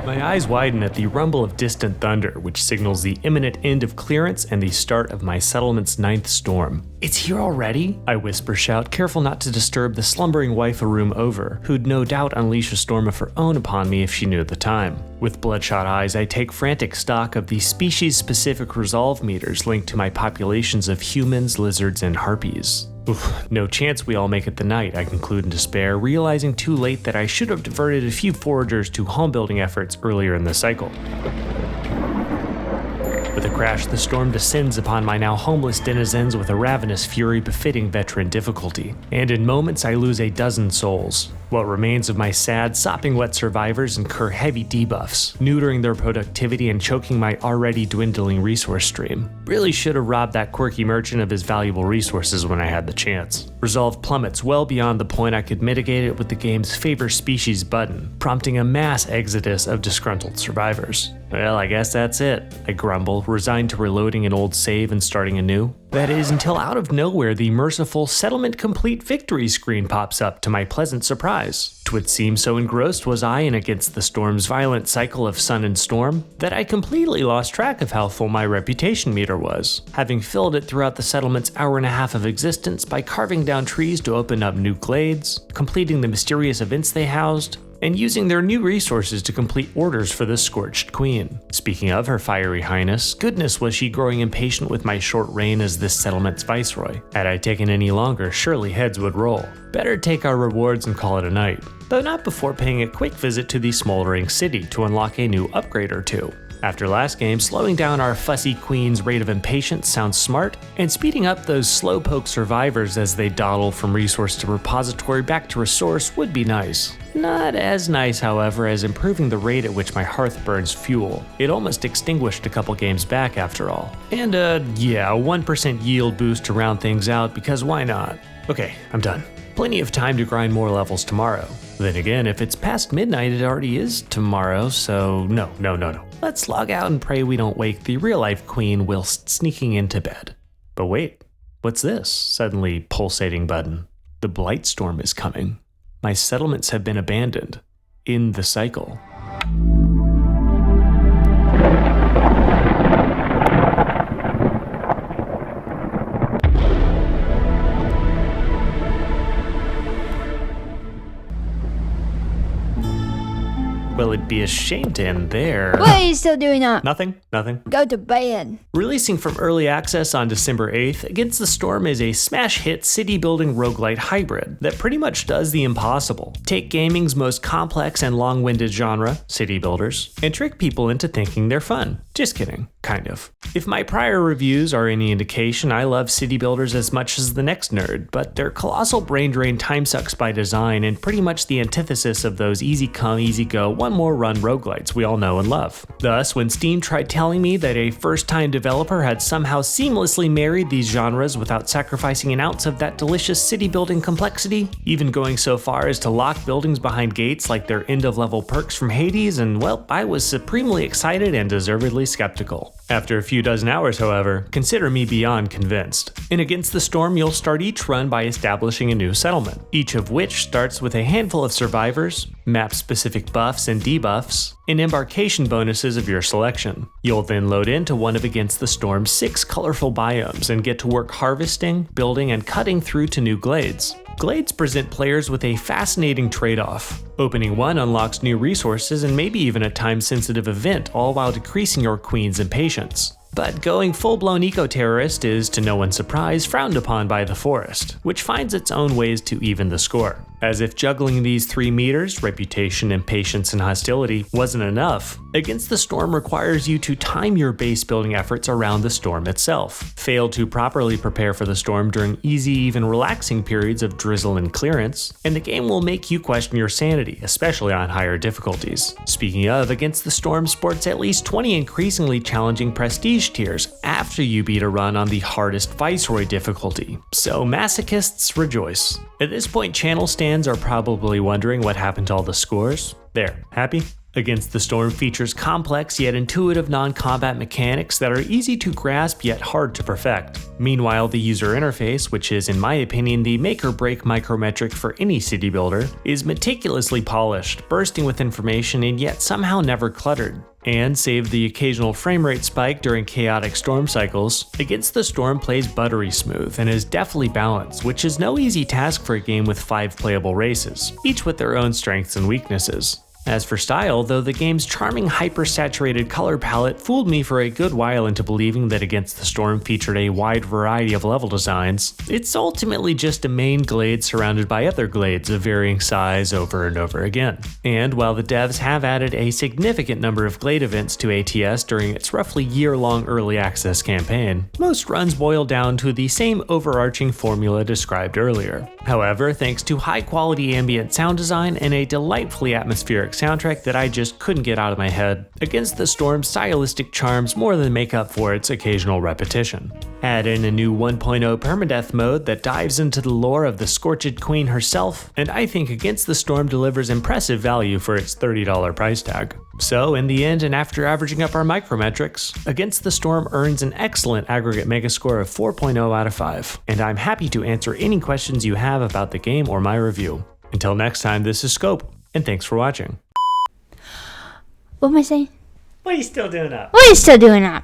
My eyes widen at the rumble of distant thunder, which signals the imminent end of clearance and the start of my settlement's 9th storm. "It's here already?" I whisper shout, careful not to disturb the slumbering wife a room over, who'd no doubt unleash a storm of her own upon me if she knew the time. With bloodshot eyes, I take frantic stock of the species-specific resolve meters linked to my populations of humans, lizards, and harpies. Oof, no chance we all make it the night, I conclude in despair, realizing too late that I should have diverted a few foragers to home-building efforts earlier in the cycle. With a crash, the storm descends upon my now homeless denizens with a ravenous fury befitting veteran difficulty, and in moments I lose a dozen souls. What remains of my sad, sopping wet survivors incur heavy debuffs, neutering their productivity and choking my already dwindling resource stream. Really should have robbed that quirky merchant of his valuable resources when I had the chance. Resolve plummets well beyond the point I could mitigate it with the game's favor species button, prompting a mass exodus of disgruntled survivors. Well, I guess that's it, I grumble, resigned to reloading an old save and starting anew. That is, until out of nowhere the merciful Settlement Complete Victory screen pops up to my pleasant surprise. 'Twould seem so engrossed was I in against the storm's violent cycle of sun and storm, that I completely lost track of how full my reputation meter was, having filled it throughout the settlement's hour and a half of existence by carving down trees to open up new glades, completing the mysterious events they housed, and using their new resources to complete orders for the Scorched Queen. Speaking of her fiery highness, goodness was she growing impatient with my short reign as this settlement's viceroy. Had I taken any longer, surely heads would roll. Better take our rewards and call it a night, though not before paying a quick visit to the smoldering city to unlock a new upgrade or two. After last game, slowing down our fussy queen's rate of impatience sounds smart, and speeding up those slowpoke survivors as they dawdle from resource to repository back to resource would be nice. Not as nice, however, as improving the rate at which my hearth burns fuel. It almost extinguished a couple games back after all. And yeah, a 1% yield boost to round things out, because why not? Okay, I'm done. Plenty of time to grind more levels tomorrow. Then again, if it's past midnight, it already is tomorrow, so no. Let's log out and pray we don't wake the real-life queen whilst sneaking into bed. But wait, what's this? Suddenly pulsating button. The blight storm is coming. My settlements have been abandoned. In the cycle. Well, it'd be a shame to end there. What are you still doing up? Nothing. Go to bed. Releasing from early access on December 8th, Against the Storm is a smash hit city-building roguelite hybrid that pretty much does the impossible. Take gaming's most complex and long-winded genre, city builders, and trick people into thinking they're fun. Just kidding, kind of. If my prior reviews are any indication, I love city builders as much as the next nerd, but they're colossal brain drain time sucks by design and pretty much the antithesis of those easy come, easy go, one more run roguelites we all know and love. Thus, when Steam tried telling me that a first-time developer had somehow seamlessly married these genres without sacrificing an ounce of that delicious city-building complexity, even going so far as to lock buildings behind gates like their end-of-level perks from Hades, and well, I was supremely excited and deservedly skeptical. After a few dozen hours, however, consider me beyond convinced. In Against the Storm, you'll start each run by establishing a new settlement, each of which starts with a handful of survivors, map-specific buffs and debuffs, and embarkation bonuses of your selection. You'll then load into one of Against the Storm's 6 colorful biomes and get to work harvesting, building, and cutting through to new glades. Glades present players with a fascinating trade-off. Opening one unlocks new resources and maybe even a time-sensitive event, all while decreasing your queen's impatience. But going full-blown eco-terrorist is, to no one's surprise, frowned upon by the forest, which finds its own ways to even the score. As if juggling these 3 meters, reputation, impatience, and hostility, wasn't enough, Against the Storm requires you to time your base building efforts around the storm itself. Fail to properly prepare for the storm during easy, even relaxing periods of drizzle and clearance, and the game will make you question your sanity, especially on higher difficulties. Speaking of, Against the Storm sports at least 20 increasingly challenging prestige tiers after you beat a run on the hardest Viceroy difficulty, so masochists rejoice. At this point, channel stands are probably wondering what happened to all the scores. There, happy? Against the Storm features complex yet intuitive non-combat mechanics that are easy to grasp yet hard to perfect. Meanwhile, the user interface, which is in my opinion the make-or-break micrometric for any city builder, is meticulously polished, bursting with information and yet somehow never cluttered. And save the occasional frame rate spike during chaotic storm cycles, Against the Storm plays buttery smooth and is deftly balanced, which is no easy task for a game with 5 playable races, each with their own strengths and weaknesses. As for style, though the game's charming hyper-saturated color palette fooled me for a good while into believing that Against the Storm featured a wide variety of level designs, it's ultimately just a main glade surrounded by other glades of varying size over and over again. And while the devs have added a significant number of glade events to ATS during its roughly year-long early access campaign, most runs boil down to the same overarching formula described earlier. However, thanks to high-quality ambient sound design and a delightfully atmospheric soundtrack that I just couldn't get out of my head, Against the Storm's stylistic charms more than make up for its occasional repetition. Add in a new 1.0 permadeath mode that dives into the lore of the Scorched Queen herself, and I think Against the Storm delivers impressive value for its $30 price tag. So in the end, and after averaging up our micrometrics, Against the Storm earns an excellent aggregate megascore of 4.0 out of 5, and I'm happy to answer any questions you have about the game or my review. Until next time, this is Scope, and thanks for watching. What am I saying? What are you still doing up? What are you still doing up?